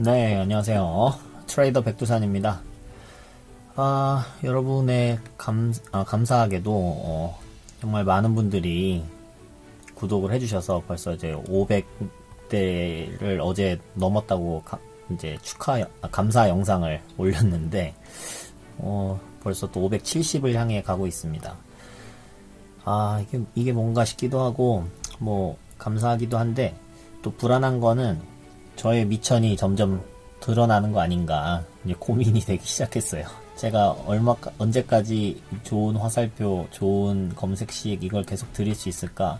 네, 안녕하세요. 트레이더 백두산입니다. 여러분의 감사하게도, 정말 많은 분들이 구독을 해주셔서 벌써 이제 500대를 어제 넘었다고 이제 감사 영상을 올렸는데, 벌써 또 570을 향해 가고 있습니다. 이게 뭔가 싶기도 하고, 감사하기도 한데, 또 불안한 거는 저의 미천이 점점 드러나는 거 아닌가 이제 고민이 되기 시작했어요. 제가 언제까지 좋은 화살표, 좋은 검색식 이걸 계속 드릴 수 있을까?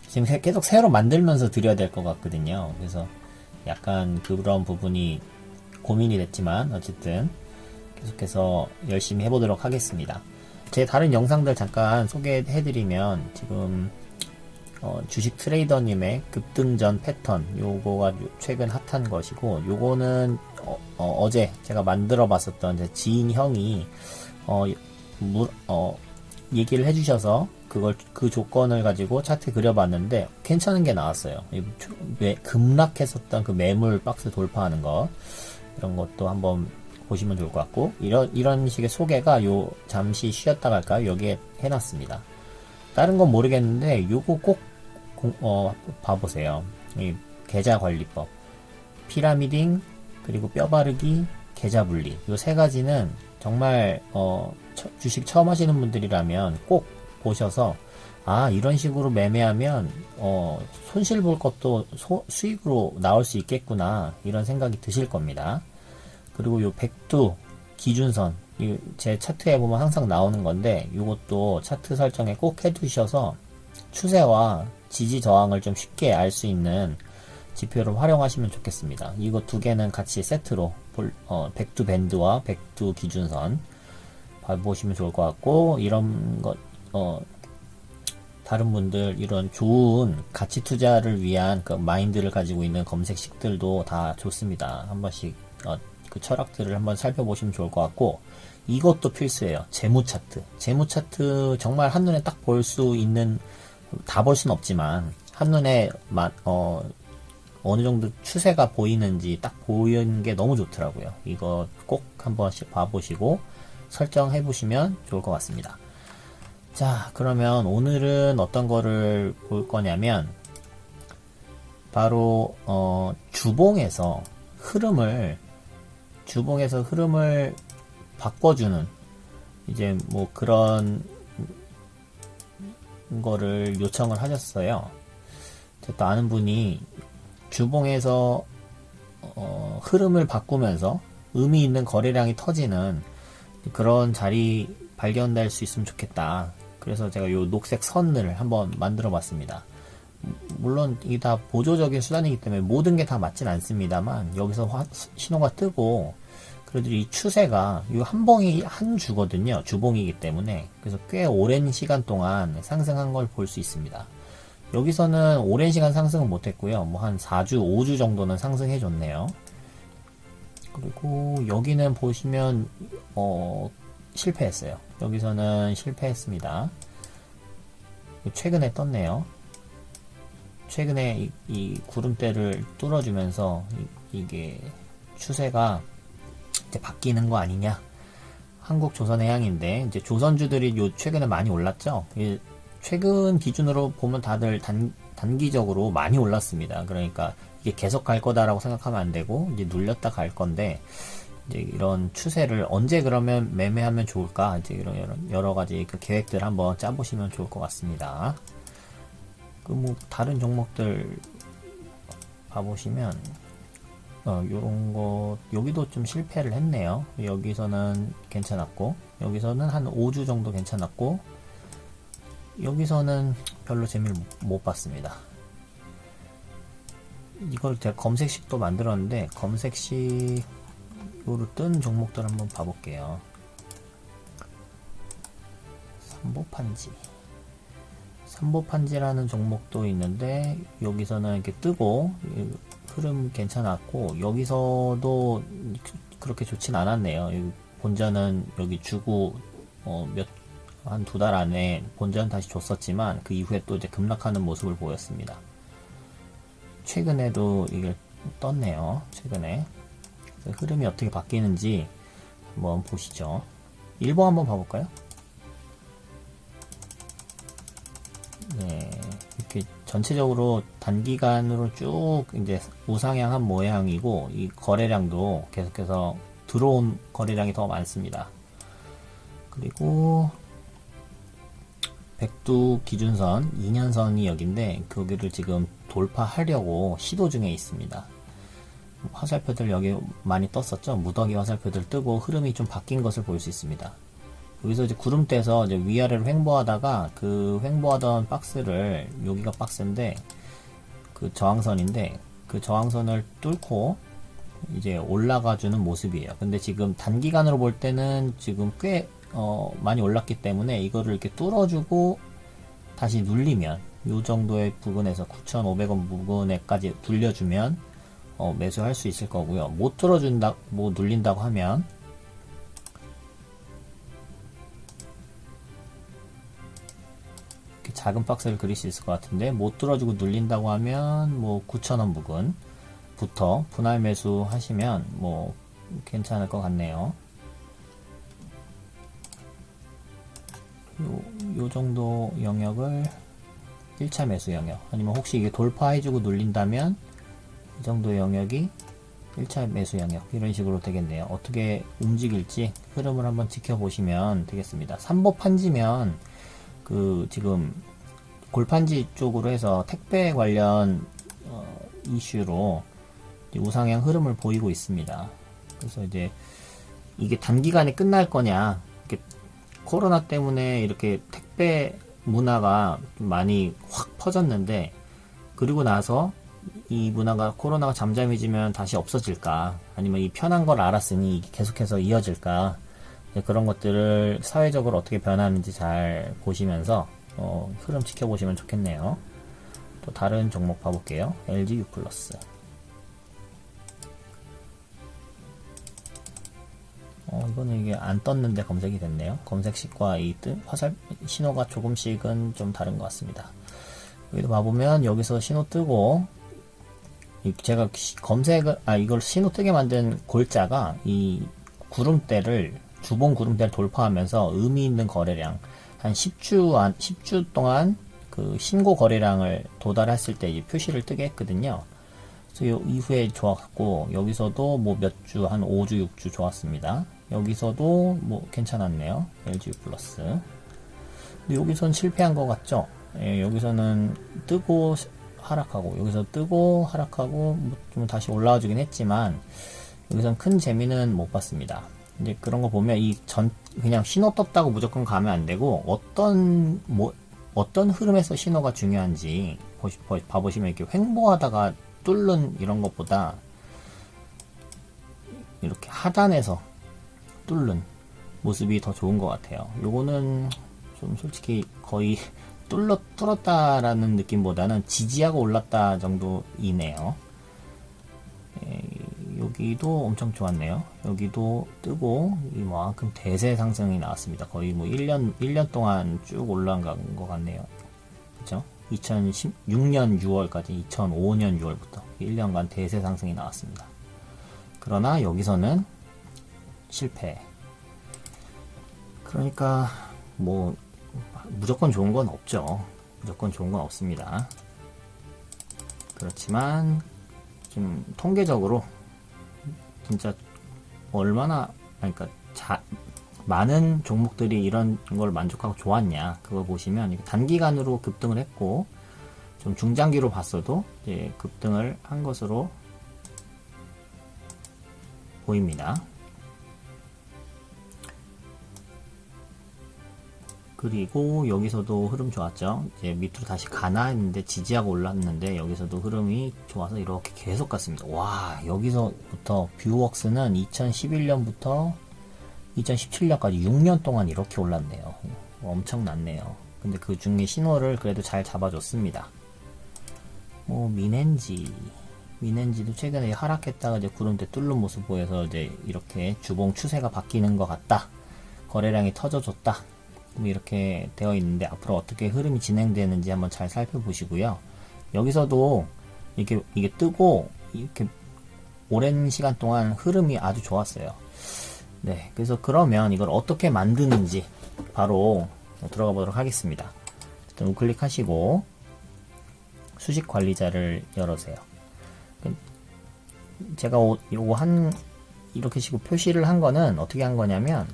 지금 계속 새로 만들면서 드려야 될 것 같거든요. 그래서 약간 그런 부분이 고민이 됐지만 어쨌든 계속해서 열심히 해보도록 하겠습니다. 제 다른 영상들 잠깐 소개해드리면 지금 주식 트레이더님의 급등전 패턴 요거가 최근 핫한 것이고, 요거는 어제 제가 만들어 봤었던 제 지인 형이 얘기를 해주셔서 그 조건을 가지고 차트 그려봤는데 괜찮은 게 나왔어요. 급락했었던 그 매물 박스 돌파하는 거, 이런 것도 한번 보시면 좋을 것 같고, 이런 식의 소개가 잠시 쉬었다 갈까요? 여기에 해놨습니다. 다른 건 모르겠는데 요거 꼭 봐보세요. 이 계좌관리법, 피라미딩, 그리고 뼈바르기, 계좌분리, 요 세 가지는 정말 주식 처음 하시는 분들이라면 꼭 보셔서 이런 식으로 매매하면 손실 볼 것도 수익으로 나올 수 있겠구나, 이런 생각이 드실 겁니다. 그리고 요 백두 기준선, 제 차트에 보면 항상 나오는 건데, 요것도 차트 설정에 꼭 해두셔서 추세와 지지 저항을 좀 쉽게 알 수 있는 지표를 활용하시면 좋겠습니다. 이거 두 개는 같이 세트로 백두 밴드와 백두 기준선 보시면 좋을 것 같고, 이런 것 다른 분들 이런 좋은 가치 투자를 위한 그 마인드를 가지고 있는 검색식들도 다 좋습니다. 한 번씩 그 철학들을 한번 살펴보시면 좋을 것 같고, 이것도 필수예요. 재무 차트 정말 한눈에 딱 볼 수 있는, 다 볼 수는 없지만 한눈에 어느 정도 추세가 보이는지 딱 보이는 게 너무 좋더라고요. 이거 꼭 한 번씩 봐보시고 설정해 보시면 좋을 것 같습니다. 자, 그러면 오늘은 어떤 거를 볼 거냐면, 바로 주봉에서 흐름을 바꿔주는 이제 그런 거를 요청을 하셨어요. 또 아는 분이 주봉에서 흐름을 바꾸면서 의미 있는 거래량이 터지는 그런 자리 발견될 수 있으면 좋겠다. 그래서 제가 요 녹색 선을 한번 만들어 봤습니다. 물론 이게 다 보조적인 수단이기 때문에 모든 게 다 맞진 않습니다만, 여기서 신호가 뜨고, 그래도 이 추세가 한 봉이 한 주거든요. 주봉이기 때문에. 그래서 꽤 오랜 시간 동안 상승한 걸 볼 수 있습니다. 여기서는 오랜 시간 상승은 못했고요. 한 4주, 5주 정도는 상승해 줬네요. 그리고 여기는 보시면 실패했어요. 여기서는 실패했습니다. 최근에 떴네요. 최근에 이 구름대를 뚫어주면서 이게 추세가 이제 바뀌는 거 아니냐. 한국 조선해양인데 이제 조선주들이 최근에 많이 올랐죠. 최근 기준으로 보면 다들 단기적으로 많이 올랐습니다. 그러니까 이게 계속 갈 거다라고 생각하면 안 되고, 이제 눌렸다 갈 건데, 이제 이런 추세를 언제 그러면 매매하면 좋을까, 이제 이런 여러 가지 그 계획들 한번 짜보시면 좋을 것 같습니다. 다른 종목들 봐보시면 요런 거, 여기도 좀 실패를 했네요. 여기서는 괜찮았고, 여기서는 한 5주 정도 괜찮았고, 여기서는 별로 재미를 못 봤습니다. 이걸 제가 검색식도 만들었는데, 검색식으로 뜬 종목들 한번 봐볼게요. 삼보판지라는 종목도 있는데, 여기서는 이렇게 뜨고 흐름 괜찮았고, 여기서도 그렇게 좋진 않았네요. 본전은 여기 주고 한 두 달 안에 본전 다시 줬었지만, 그 이후에 또 이제 급락하는 모습을 보였습니다. 최근에도 이게 떴네요. 최근에. 그래서 흐름이 어떻게 바뀌는지 한번 보시죠. 일봉 한번 봐볼까요? 네, 이렇게 전체적으로 단기간으로 쭉 이제 우상향한 모양이고, 이 거래량도 계속해서 들어온 거래량이 더 많습니다. 그리고 백두 기준선 2년선이 여기인데 거기를 지금 돌파하려고 시도 중에 있습니다. 화살표들 여기 많이 떴었죠. 무더기 화살표들 뜨고 흐름이 좀 바뀐 것을 볼 수 있습니다. 여기서 이제 구름대에서 이제 위아래로 횡보하다가 그 횡보하던 박스를, 여기가 박스인데 그 저항선인데 그 저항선을 뚫고 이제 올라가주는 모습이에요. 근데 지금 단기간으로 볼 때는 지금 꽤 많이 올랐기 때문에 이거를 이렇게 뚫어주고 다시 눌리면, 이 정도의 부분에서 9,500원 부분에까지 눌려주면 매수할 수 있을 거고요. 못 뚫어준다, 뭐 눌린다고 하면 이렇게 작은 박스를 그릴 수 있을 것 같은데, 못 뚫어주고 눌린다고 하면 뭐 9,000원 부근부터 분할 매수 하시면 뭐 괜찮을 것 같네요. 요 정도 영역을 1차 매수 영역, 아니면 혹시 이게 돌파해주고 눌린다면 이 정도 영역이 1차 매수 영역, 이런 식으로 되겠네요. 어떻게 움직일지 흐름을 한번 지켜보시면 되겠습니다. 삼보 판지면 그 지금 골판지 쪽으로 해서 택배 관련 이슈로 우상향 흐름을 보이고 있습니다. 그래서 이제 이게 단기간에 끝날 거냐, 코로나 때문에 이렇게 택배 문화가 좀 많이 확 퍼졌는데, 그리고 나서 이 문화가, 코로나가 잠잠해지면 다시 없어질까, 아니면 이 편한 걸 알았으니 계속해서 이어질까, 그런 것들을 사회적으로 어떻게 변하는지 잘 보시면서 흐름 지켜보시면 좋겠네요. 또 다른 종목 봐볼게요. LG U+. 이거는 이게 안 떴는데 검색이 됐네요. 검색식과 이 화살 신호가 조금씩은 좀 다른 것 같습니다. 여기도 봐보면 여기서 신호 뜨고, 제가 이걸 신호 뜨게 만든 골자가 이 구름대를, 주봉 구름대를 돌파하면서 의미 있는 거래량, 한 10주 동안 그 신고 거래량을 도달했을 때 이 표시를 뜨게 했거든요. 그래서 이후에 좋았고, 여기서도 뭐 몇 주, 한 5주, 6주 좋았습니다. 여기서도 뭐 괜찮았네요. LG U+. 근데 여기선 실패한 것 같죠? 예, 여기서는 뜨고 하락하고, 여기서 뜨고 하락하고, 뭐 좀 다시 올라와 주긴 했지만, 여기선 큰 재미는 못 봤습니다. 이제 그런 거 보면 그냥 신호 떴다고 무조건 가면 안 되고, 어떤 흐름에서 신호가 중요한지 봐보시면, 이렇게 횡보하다가 뚫는 이런 것보다 이렇게 하단에서 뚫는 모습이 더 좋은 것 같아요. 요거는 좀 솔직히 거의 뚫었다라는 느낌보다는 지지하고 올랐다 정도이네요. 여기도 엄청 좋았네요. 여기도 뜨고 이만큼 대세 상승이 나왔습니다. 거의 뭐 1년 동안 쭉 올라간 것 같네요. 그쵸? 2016년 6월까지 2005년 6월부터 1년간 대세 상승이 나왔습니다. 그러나 여기서는 실패. 그러니까 뭐 무조건 좋은 건 없죠. 무조건 좋은 건 없습니다. 그렇지만 좀 통계적으로 진짜 얼마나, 그러니까 많은 종목들이 이런 걸 만족하고 좋았냐, 그걸 보시면 단기간으로 급등을 했고, 좀 중장기로 봤어도 이제 급등을 한 것으로 보입니다. 그리고 여기서도 흐름 좋았죠. 이제 밑으로 다시 가나 했는데 지지하고 올랐는데, 여기서도 흐름이 좋아서 이렇게 계속 갔습니다. 와, 여기서부터 뷰웍스는 2011년부터 2017년까지 6년 동안 이렇게 올랐네요. 엄청났네요. 근데 그 중에 신호를 그래도 잘 잡아줬습니다. 뭐 미넨지도 최근에 하락했다가 이제 구름대 뚫는 모습 보여서 이제 이렇게 주봉 추세가 바뀌는 것 같다, 거래량이 터져줬다, 뭐 이렇게 되어 있는데, 앞으로 어떻게 흐름이 진행되는지 한번 잘 살펴보시고요. 여기서도 이게 뜨고 이렇게 오랜 시간 동안 흐름이 아주 좋았어요. 네, 그래서 그러면 이걸 어떻게 만드는지 바로 들어가 보도록 하겠습니다. 일단 우클릭 하시고 수식 관리자를 열으세요. 제가 이렇게 식으로 표시를 한 거는 어떻게 한 거냐면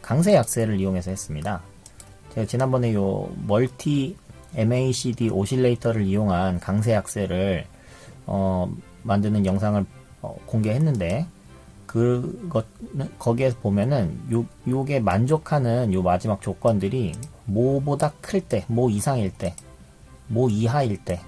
강세 약세를 이용해서 했습니다. 제가 지난번에 요 멀티 MACD 오실레이터를 이용한 강세 약세를 만드는 영상을 공개했는데 거기에서 보면은 요게 만족하는 요 마지막 조건들이 모보다 클 때, 모 이상일 때, 모 이하일 때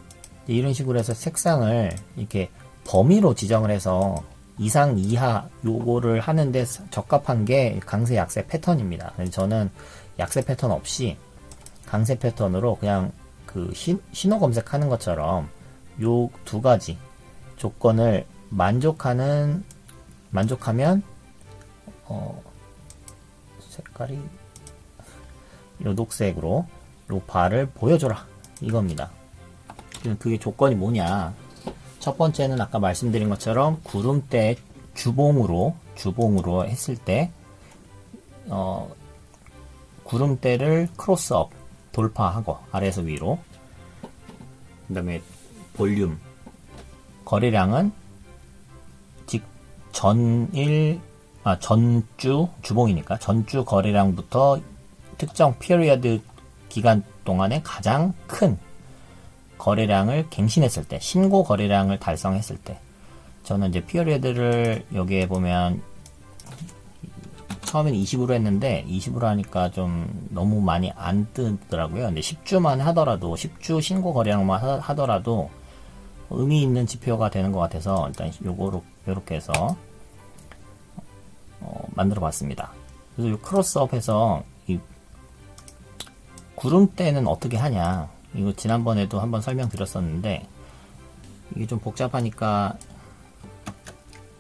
이런 식으로 해서 색상을 이렇게 범위로 지정을 해서 이상 이하 요거를 하는데 적합한 게 강세 약세 패턴입니다. 저는 약세 패턴 없이 강세 패턴으로 그냥 그 신호 검색하는 것처럼 요 두 가지 조건을 만족하면 색깔이 요 녹색으로 요 바를 보여줘라 이겁니다. 그게 조건이 뭐냐? 첫 번째는 아까 말씀드린 것처럼 구름대 주봉으로 했을 때 구름대를 크로스업 돌파하고 아래에서 위로, 그 다음에 볼륨 거래량은 전주 주봉이니까 전주 거래량부터 특정 피어리어드 기간 동안에 가장 큰 거래량을 갱신했을 때, 신고 거래량을 달성했을 때, 저는 이제 피어리어드를 여기에 보면 처음엔 20으로 했는데 20으로 하니까 좀 너무 많이 안 뜨더라고요. 근데 10주만 하더라도 10주 신고 거래량만 하더라도 의미 있는 지표가 되는 것 같아서 일단 요렇게 해서 만들어 봤습니다. 그래서 요 크로스업해서 이 구름대는 어떻게 하냐, 이거 지난번에도 한번 설명드렸었는데 이게 좀 복잡하니까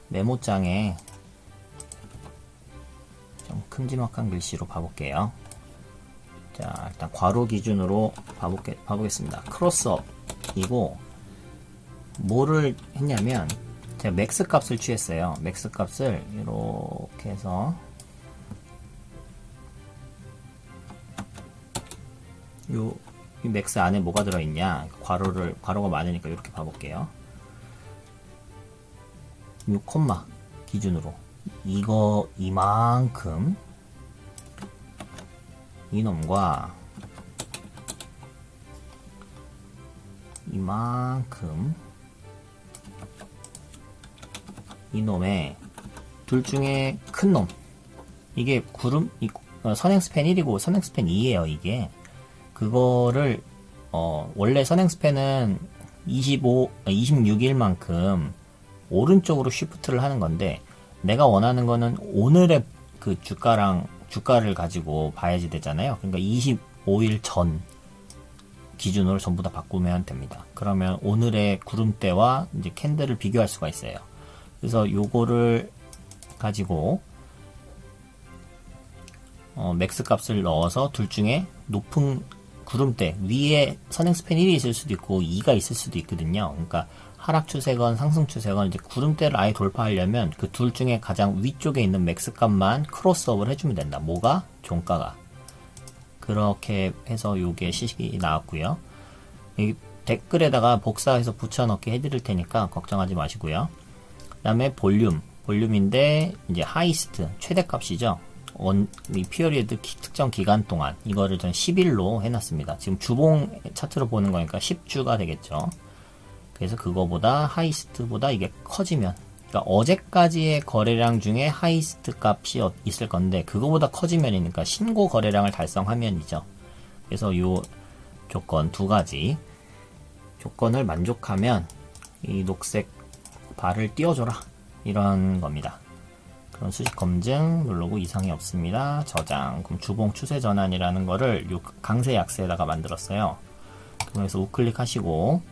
메모장에 좀 큼지막한 글씨로 봐볼게요. 자, 일단 괄호 기준으로 봐보겠습니다. 크로스업이고 뭐를 했냐면 제가 맥스 값을 취했어요. 맥스 값을 이렇게 해서 이 맥스 안에 뭐가 들어있냐, 괄호가 많으니까 이렇게 봐볼게요. 6 콤마 기준으로 이만큼 이놈과 이만큼 이놈의 둘 중에 큰 놈, 이게 선행 스팬 1이고 선행 스팬 2예요. 이게 그거를 원래 선행 스팬은 26일만큼 오른쪽으로 쉬프트를 하는 건데 내가 원하는 거는 오늘의 그 주가를 가지고 봐야지 되잖아요. 그러니까 25일 전 기준으로 전부 다 바꾸면 됩니다. 그러면 오늘의 구름대와 이제 캔들을 비교할 수가 있어요. 그래서 요거를 가지고 맥스 값을 넣어서 둘 중에 높은 구름대 위에 선행 스팬 1이 있을 수도 있고 2가 있을 수도 있거든요. 그러니까 하락 추세건 상승 추세건 이제 구름대를 아예 돌파하려면 그 둘 중에 가장 위쪽에 있는 맥스 값만 크로스업을 해주면 된다. 뭐가? 종가가. 그렇게 해서 요게 시식이 나왔고요. 이 댓글에다가 복사해서 붙여넣기 해드릴 테니까 걱정하지 마시고요. 그 다음에 볼륨인데 이제 하이스트 최대값이죠. 이 피어리어드 특정 기간 동안 이거를 전 10일로 해놨습니다. 지금 주봉 차트로 보는 거니까 10주가 되겠죠. 그래서 그거보다 하이스트보다 이게 커지면, 그러니까 어제까지의 거래량 중에 하이스트 값이 있을 건데 그거보다 커지면이니까 신고 거래량을 달성하면이죠. 그래서 요 조건 두 가지 조건을 만족하면 이 녹색 바를 띄워줘라 이런 겁니다. 그럼 수식 검증 누르고 이상이 없습니다. 저장. 그럼 주봉 추세 전환이라는 거를 요 강세 약세에다가 만들었어요. 그래서 우클릭 하시고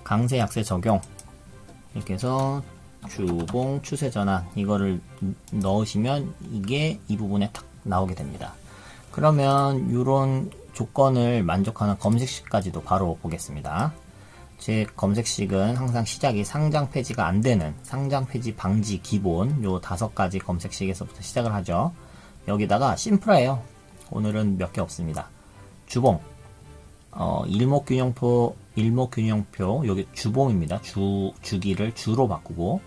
강세 약세 적용 이렇게 해서 주봉 추세 전환 이거를 넣으시면 이게 이 부분에 탁 나오게 됩니다. 그러면 이런 조건을 만족하는 검색식까지도 바로 보겠습니다. 제 검색식은 항상 시작이 상장 폐지가 안 되는 상장 폐지 방지 기본 요 5가지 검색식에서부터 시작을 하죠. 여기다가 심플해요. 오늘은 몇 개 없습니다. 주봉, 일목균형표, 여기 주봉입니다. 주기를 주로 바꾸고,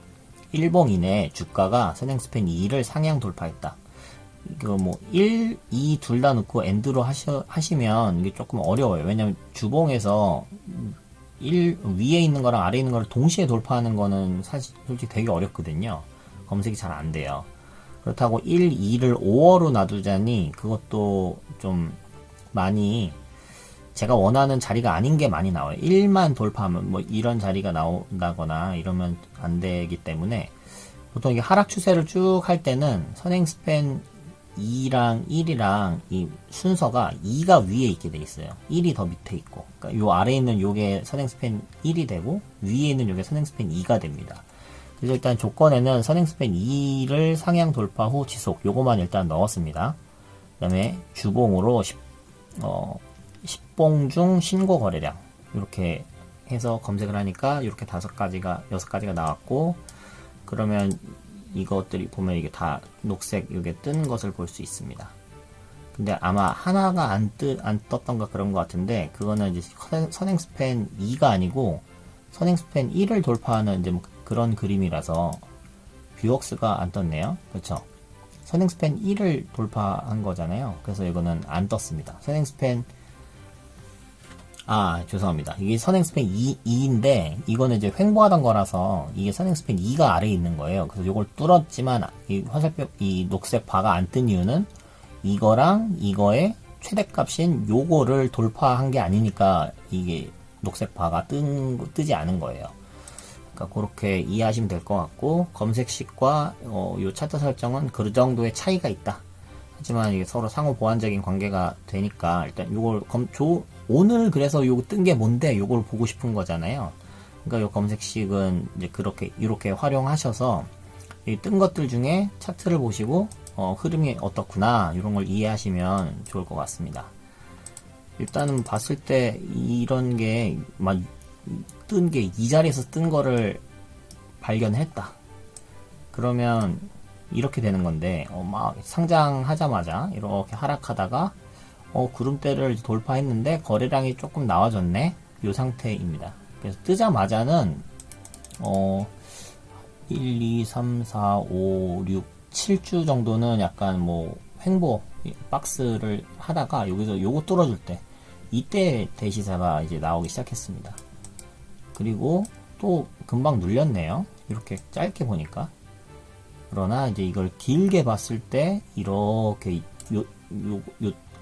일봉 이내 주가가 선행스팬 2를 상향 돌파했다. 이거 뭐 1, 2 둘 다 넣고 엔드로 하시면 이게 조금 어려워요. 왜냐면 주봉에서 위에 있는 거랑 아래에 있는 거를 동시에 돌파하는 거는 사실 솔직히 되게 어렵거든요. 검색이 잘 안 돼요. 그렇다고 1, 2를 5어로 놔두자니 그것도 좀 많이 제가 원하는 자리가 아닌 게 많이 나와요. 1만 돌파하면 뭐 이런 자리가 나온다거나 이러면 안 되기 때문에 보통 이게 하락 추세를 쭉 할 때는 선행스팬 2랑 1이랑 이 순서가 2가 위에 있게 돼 있어요. 1이 더 밑에 있고, 그러니까 요 아래에 있는 요게 선행스팬 1이 되고 위에 있는 요게 선행스팬 2가 됩니다. 그래서 일단 조건에는 선행스팬 2를 상향 돌파 후 지속, 요거만 일단 넣었습니다. 그 다음에 주봉으로 10봉 중 신고 거래량 이렇게 해서 검색을 하니까 이렇게 6가지가 나왔고, 그러면 이것들이 보면 이게 다 녹색 이게 뜬 것을 볼 수 있습니다. 근데 아마 하나가 안 떴던가 그런 것 같은데, 그거는 이제 선행스팬 2가 아니고 선행스팬 1을 돌파하는 이제 뭐 그런 그림이라서 뷰웍스가 안 떴네요. 그렇죠? 선행스팬 1을 돌파한 거잖아요. 그래서 이거는 안 떴습니다. 선행스팬 죄송합니다. 이게 선행스팬 2인데, 이거는 이제 횡보하던 거라서, 이게 선행스팬 2가 아래에 있는 거예요. 그래서 이걸 뚫었지만, 이 화살표, 이 녹색 바가 안 뜬 이유는, 이거랑 이거의 최대값인 요거를 돌파한 게 아니니까, 이게 녹색 바가 뜨지 않은 거예요. 그러니까 그렇게 이해하시면 될 것 같고, 검색식과, 요 차트 설정은 그 정도의 차이가 있다. 하지만 이게 서로 상호 보완적인 관계가 되니까, 일단 요걸 오늘 그래서 요거 뜬 게 뭔데 요걸 보고 싶은 거잖아요. 그러니까 요 검색식은 이제 이렇게 활용하셔서 이 뜬 것들 중에 차트를 보시고 흐름이 어떻구나 이런 걸 이해하시면 좋을 것 같습니다. 일단은 봤을 때 이런 게 막 뜬 게 이 자리에서 뜬 거를 발견했다. 그러면 이렇게 되는 건데 막 상장하자마자 이렇게 하락하다가 구름대를 돌파했는데 거래량이 조금 나와졌네, 이 상태입니다. 그래서 뜨자마자는 1, 2, 3, 4, 5, 6, 7주 정도는 약간 뭐 횡보 박스를 하다가 여기서 요거 뚫어줄 때, 이때 대시사가 이제 나오기 시작했습니다. 그리고 또 금방 눌렸네요. 이렇게 짧게 보니까. 그러나 이제 이걸 길게 봤을 때 이렇게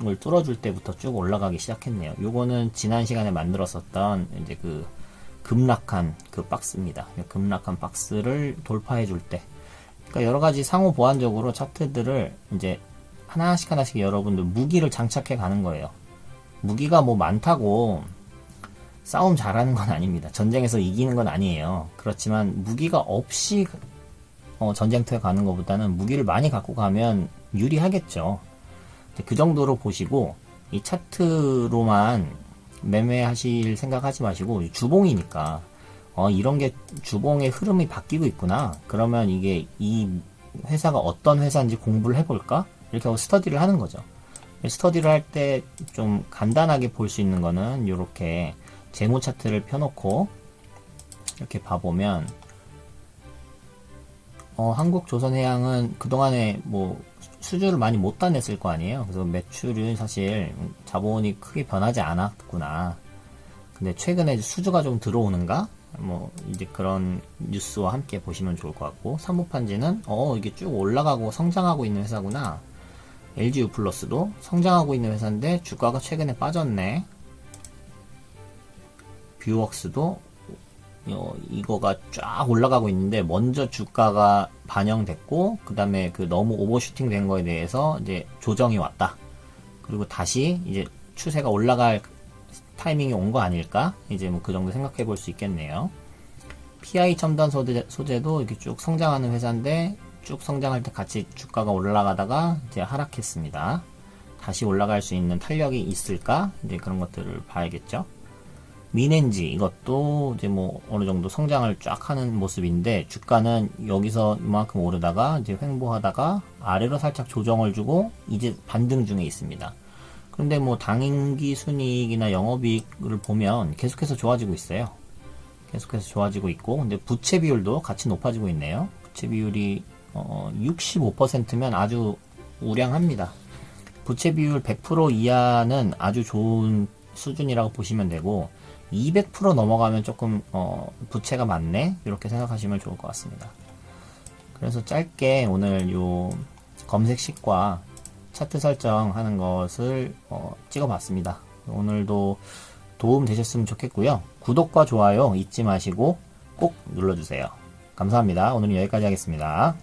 을 뚫어줄 때부터 쭉 올라가기 시작했네요. 요거는 지난 시간에 만들었었던 이제 그 급락한 그 박스입니다. 급락한 박스를 돌파해 줄 때. 그러니까 여러 가지 상호 보완적으로 차트들을 이제 하나씩 여러분들 무기를 장착해 가는 거예요. 무기가 뭐 많다고 싸움 잘하는 건 아닙니다. 전쟁에서 이기는 건 아니에요. 그렇지만 무기가 없이 전쟁터에 가는 것보다는 무기를 많이 갖고 가면 유리하겠죠. 그 정도로 보시고, 이 차트로만 매매하실 생각하지 마시고, 주봉이니까 이런 게 주봉의 흐름이 바뀌고 있구나. 그러면 이게 이 회사가 어떤 회사인지 공부를 해볼까? 이렇게 하고 스터디를 하는 거죠. 스터디를 할 때 좀 간단하게 볼 수 있는 거는 이렇게 재무 차트를 펴놓고 이렇게 봐보면, 한국조선해양은 그동안에 뭐 수주를 많이 못 따냈을 거 아니에요. 그래서 매출은 사실 자본이 크게 변하지 않았구나. 근데 최근에 수주가 좀 들어오는가? 뭐 이제 그런 뉴스와 함께 보시면 좋을 것 같고, 사모판지는 이게 쭉 올라가고 성장하고 있는 회사구나. LGU 플러스도 성장하고 있는 회사인데 주가가 최근에 빠졌네. 뷰웍스도 이거가 쫙 올라가고 있는데 먼저 주가가 반영됐고, 그 다음에 그 너무 오버슈팅 된 거에 대해서 이제 조정이 왔다. 그리고 다시 이제 추세가 올라갈 타이밍이 온 거 아닐까? 이제 뭐 그 정도 생각해 볼 수 있겠네요. PI 첨단 소재도 이렇게 쭉 성장하는 회사인데 쭉 성장할 때 같이 주가가 올라가다가 이제 하락했습니다. 다시 올라갈 수 있는 탄력이 있을까? 이제 그런 것들을 봐야겠죠. 미넨지 이것도 이제 뭐 어느 정도 성장을 쫙 하는 모습인데 주가는 여기서 이만큼 오르다가 이제 횡보하다가 아래로 살짝 조정을 주고 이제 반등 중에 있습니다. 그런데 뭐 당인기 순이익이나 영업이익을 보면 계속해서 좋아지고 있어요. 계속해서 좋아지고 있고, 근데 부채 비율도 같이 높아지고 있네요. 부채 비율이 65%면 아주 우량합니다. 부채 비율 100% 이하는 아주 좋은 수준이라고 보시면 되고, 200% 넘어가면 조금 부채가 많네 이렇게 생각하시면 좋을 것 같습니다. 그래서 짧게 오늘 요 검색식과 차트 설정하는 것을 찍어봤습니다. 오늘도 도움 되셨으면 좋겠고요. 구독과 좋아요 잊지 마시고 꼭 눌러주세요. 감사합니다. 오늘은 여기까지 하겠습니다.